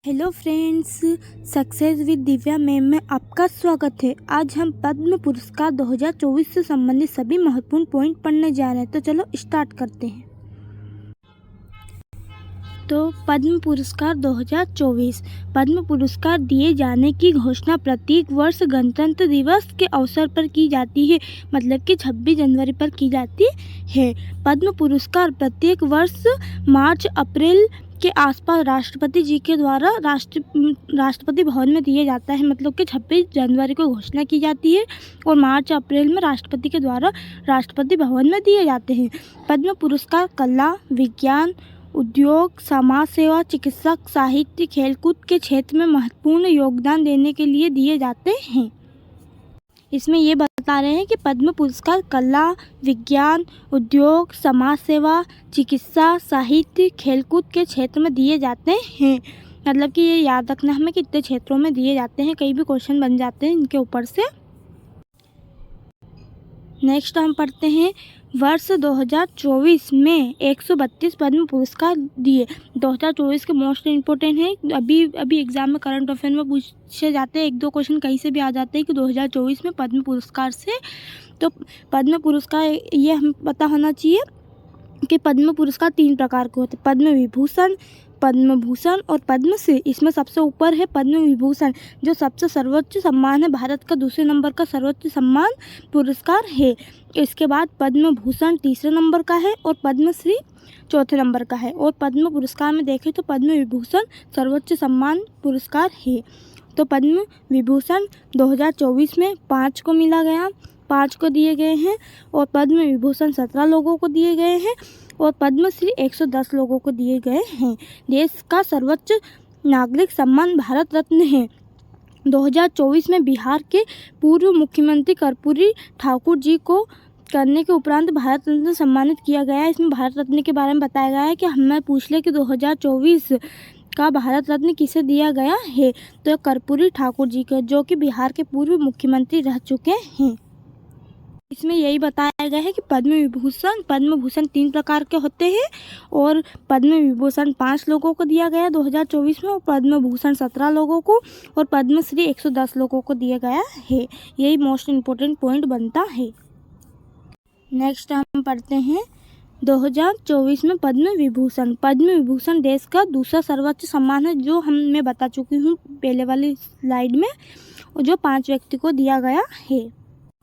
Hello friends, success with Divya ma'am में आपका स्वागत है। आज हम पद्म पुरस्कार 2024 से संबंधित सभी महत्वपूर्ण पॉइंट पढ़ने जा रहे हैं। तो चलो स्टार्ट करते हैं। तो पद्म पुरस्कार 2024 पद्म पुरस्कार दिए जाने की घोषणा प्रत्येक वर्ष गणतंत्र दिवस के अवसर पर की जाती है, मतलब कि 26 जनवरी पर की जाती है। पद्म पुरस्कार प्रत्येक वर्ष मार्च अप्रैल के आसपास राष्ट्रपति जी के द्वारा राष्ट्रपति भवन में दिए जाता है, मतलब कि 26 जनवरी को घोषणा की जाती है और मार्च अप्रैल में राष्ट्रपति के द्वारा राष्ट्रपति भवन में दिए जाते हैं। पद्म पुरस्कार कला, विज्ञान, उद्योग, समाज सेवा, चिकित्सा, साहित्य, खेलकूद के क्षेत्र में महत्वपूर्ण योगदान देने के लिए दिए जाते हैं। इसमें ये बता रहे हैं कि पद्म पुरस्कार कला, विज्ञान, उद्योग, समाज सेवा, चिकित्सा, साहित्य, खेलकूद के क्षेत्र में दिए जाते हैं। मतलब कि ये याद रखना हमें कितने क्षेत्रों में दिए जाते हैं, कई भी क्वेश्चन बन जाते हैं इनके ऊपर से। नेक्स्ट हम पढ़ते हैं वर्ष 2024 में 132 पद्म पुरस्कार दिए। 2024 के मोस्ट इम्पोर्टेंट है, अभी एग्जाम में करंट अफेयर में पूछे जाते हैं, एक दो क्वेश्चन कहीं से भी आ जाते हैं कि 2024 में पद्म पुरस्कार से। तो पद्म पुरस्कार ये हमें पता होना चाहिए कि पद्म पुरस्कार 3 प्रकार के होते हैं, पद्म विभूषण, पद्म भूषण और पद्मश्री। इसमें सबसे ऊपर है पद्म विभूषण, जो सबसे सर्वोच्च सम्मान है, भारत का दूसरे नंबर का सर्वोच्च सम्मान पुरस्कार है। इसके बाद पद्म भूषण तीसरे नंबर का है और पद्मश्री चौथे नंबर का है। और पद्म पुरस्कार में देखें तो पद्म विभूषण सर्वोच्च सम्मान पुरस्कार है। तो पद्म विभूषण 2024 में 5 को मिला गया, 5 को दिए गए हैं और पद्म विभूषण 17 लोगों को दिए गए हैं और पद्मश्री 110 लोगों को दिए गए हैं। देश का सर्वोच्च नागरिक सम्मान भारत रत्न है। 2024 में बिहार के पूर्व मुख्यमंत्री कर्पूरी ठाकुर जी को करने के उपरांत भारत रत्न सम्मानित किया गया है। इसमें भारत रत्न के बारे में बताया गया है कि हमें पूछ ले कि 2024 का भारत रत्न किसे दिया गया है, तो कर्पूरी ठाकुर जी को, जो कि बिहार के पूर्व मुख्यमंत्री रह चुके हैं। इसमें यही बताया गया है कि पद्म भूषण 3 प्रकार के होते हैं और पद्म विभूषण 5 लोगों को दिया गया 2024 में और पद्म भूषण 17 लोगों को और पद्मश्री 110 लोगों को दिया गया है। यही मोस्ट इम्पोर्टेंट पॉइंट बनता है। नेक्स्ट हम पढ़ते हैं 2024 में पद्म विभूषण देश का दूसरा सर्वोच्च सम्मान है, जो मैं बता चुकी हूँ पहले वाली स्लाइड में, और जो 5 व्यक्ति को दिया गया है।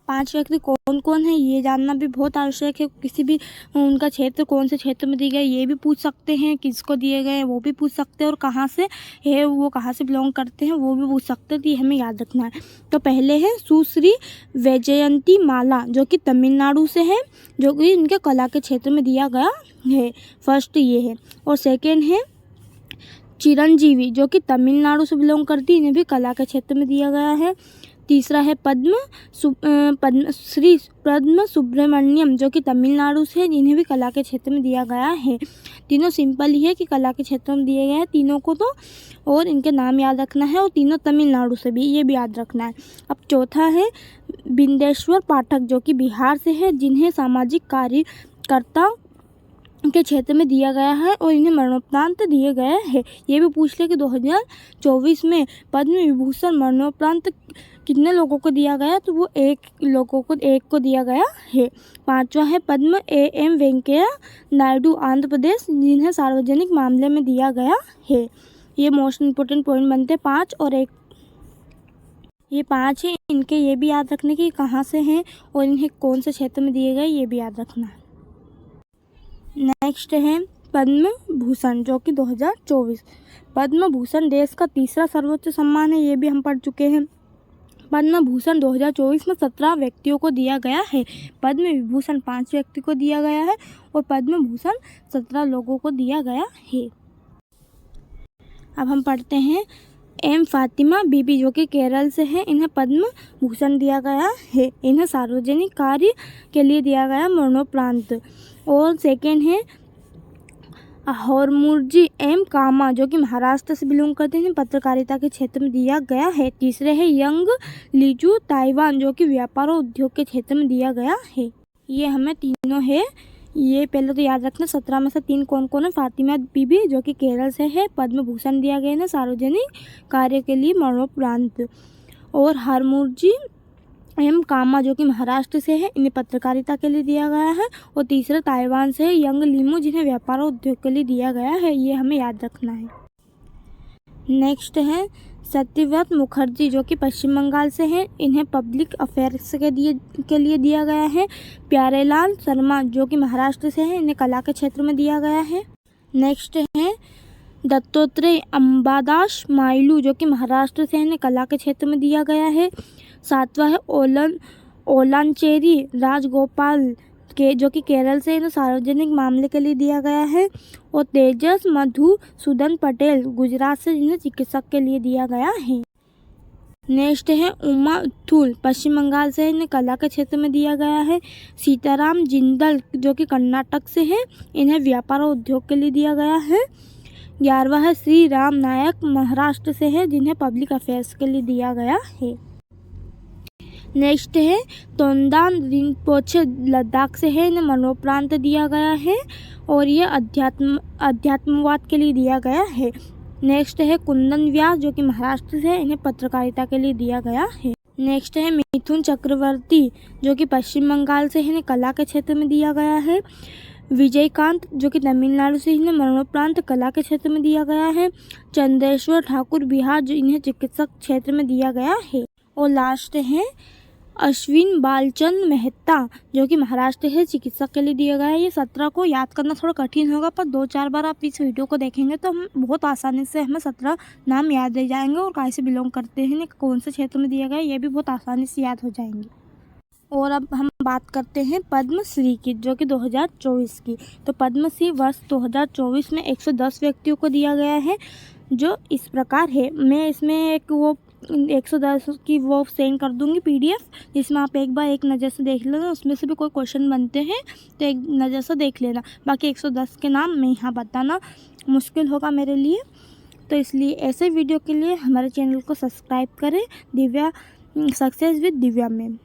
5 व्यक्ति कौन कौन है ये जानना भी बहुत आवश्यक है। किसी भी उनका क्षेत्र कौन से क्षेत्र में दिए गए ये भी पूछ सकते हैं, किसको दिए गए वो भी पूछ सकते हैं, और कहाँ से है वो, कहाँ से बिलोंग करते हैं वो भी पूछ सकते हैं। तो ये हमें याद रखना है। तो पहले है सुश्री वैजयंती माला, जो कि तमिलनाडु से है, जो कि इनके कला के क्षेत्र में दिया गया है। फर्स्ट ये है। और सेकेंड है चिरंजीवी, जो कि तमिलनाडु से बिलोंग करती है, इन्हें भी कला के क्षेत्र में दिया गया है। तीसरा है पद्म सुब्रमण्यम, जो कि तमिलनाडु से है, जिन्हें भी कला के क्षेत्र में दिया गया है। तीनों सिंपल ही है कि कला के क्षेत्र में दिए गए हैं तीनों को, तो और इनके नाम याद रखना है, और तीनों तमिलनाडु से भी, ये भी याद रखना है। अब चौथा है बिंदेश्वर पाठक, जो कि बिहार से है, जिन्हें सामाजिक कार्यकर्ता के क्षेत्र में दिया गया है और इन्हें मरणोपरांत दिए गए हैं। ये भी पूछ ले कि 2024 में पद्म विभूषण मरणोपरांत कितने लोगों को दिया गया, तो वो 1 को दिया गया है। 5वां है पद्म एम वेंकैया नायडू आंध्र प्रदेश, जिन्हें सार्वजनिक मामले में दिया गया है। ये मोस्ट इम्पोर्टेंट पॉइंट बनते हैं 5 और 1। ये 5 है, इनके ये भी याद रखने की कहाँ से हैं और इन्हें कौन से क्षेत्र में दिए गए ये भी याद रखना है। नेक्स्ट है पद्म भूषण, जो कि 2024 पद्म भूषण देश का तीसरा सर्वोच्च सम्मान है, ये भी हम पढ़ चुके हैं। पद्म भूषण 2024 में 17 व्यक्तियों को दिया गया है। पद्म विभूषण 5 व्यक्ति को दिया गया है और पद्म भूषण 17 लोगों को दिया गया है। अब हम पढ़ते हैं एम फातिमा बीबी, जो कि केरल से है, इन्हें पद्म भूषण दिया गया है। इन्हें सार्वजनिक कार्य के लिए दिया गया मरणोपरांत। और सेकेंड है हरमुरजी एम कामा, जो कि महाराष्ट्र से बिलोंग करते हैं, पत्रकारिता के क्षेत्र में दिया गया है। तीसरे है यंग लीजू ताइवान, जो कि व्यापार और उद्योग के क्षेत्र में दिया गया है। ये हमें तीनों है ये पहले तो याद रखना 17 में से 3 कौन कौन है। फातिमा बीबी जो कि केरल से है, पद्म भूषण दिया गया है सार्वजनिक कार्य के लिए मरणोपरांत। और हरमुर्जी एम कामा जो कि महाराष्ट्र से है, इन्हें पत्रकारिता के लिए दिया गया है। और तीसरा ताइवान से है यंग लीमू, जिन्हें व्यापार और उद्योग के लिए दिया गया है। ये हमें याद रखना है। नेक्स्ट है सत्यव्रत मुखर्जी जो कि पश्चिम बंगाल से हैं, इन्हें पब्लिक अफेयर्स के लिए दिया गया है। प्यारेलाल शर्मा जो कि महाराष्ट्र से हैं, इन्हें कला के क्षेत्र में दिया गया है। नेक्स्ट है दत्तोत्रेय अंबादास माइलू जो कि महाराष्ट्र से हैं, इन्हें कला के क्षेत्र में दिया गया है। सातवां है ओलांचेरी राजगोपाल के जो कि केरल से इन्हें सार्वजनिक मामले के लिए दिया गया है। और तेजस मधुसूदन पटेल गुजरात से, जिन्हें चिकित्सक के लिए दिया गया है। नेक्स्ट है उमा थुल पश्चिम बंगाल से, इन्हें कला के क्षेत्र में दिया गया है। सीताराम जिंदल जो कि कर्नाटक से हैं, इन्हें व्यापार और उद्योग के लिए दिया गया है। 11वां है श्री राम नायक महाराष्ट्र से है, जिन्हें पब्लिक अफेयर्स के लिए दिया गया है। नेक्स्ट है तोंदान रिनपोछे लद्दाख से है, इन्हें मरणोपरांत दिया गया है। और ये अध्यात्मवाद के लिए दिया गया है। नेक्स्ट है कुंदन व्यास जो कि महाराष्ट्र से है, इन्हें पत्रकारिता के लिए दिया गया है। नेक्स्ट है मिथुन चक्रवर्ती जो कि पश्चिम बंगाल से है, इन्हें कला के क्षेत्र में दिया गया है। विजयकांत जो कि तमिलनाडु से, इन्हें मरणोपरांत कला के क्षेत्र में दिया गया है। चंद्रेश्वर ठाकुर बिहार जो, इन्हें चिकित्सक क्षेत्र में दिया गया है। और लास्ट है अश्विन बालचंद मेहता जो कि महाराष्ट्र है, चिकित्सक के लिए दिया गया है। ये 17 को याद करना थोड़ा कठिन होगा, पर 2-4 बार आप इस वीडियो को देखेंगे तो हम बहुत आसानी से हमें 17 नाम याद रह जाएंगे। और कैसे बिलोंग करते हैं, कौन से क्षेत्र में दिया गया है, ये भी बहुत आसानी से याद हो जाएंगे। और अब हम बात करते हैं पद्मश्री की, जो कि 2024 की। तो पद्मश्री वर्ष 2024 में 110 व्यक्तियों को दिया गया है, जो इस प्रकार है। मैं इसमें एक 110 की वो सेंड कर दूंगी PDF, जिसमें आप एक बार एक नज़र से देख लेना। उसमें से भी कोई क्वेश्चन बनते हैं तो एक नज़र से देख लेना। बाकी 110 के नाम मैं यहाँ बताना मुश्किल होगा मेरे लिए, तो इसलिए ऐसे वीडियो के लिए हमारे चैनल को सब्सक्राइब करें। दिव्या सक्सेस विद दिव्या में।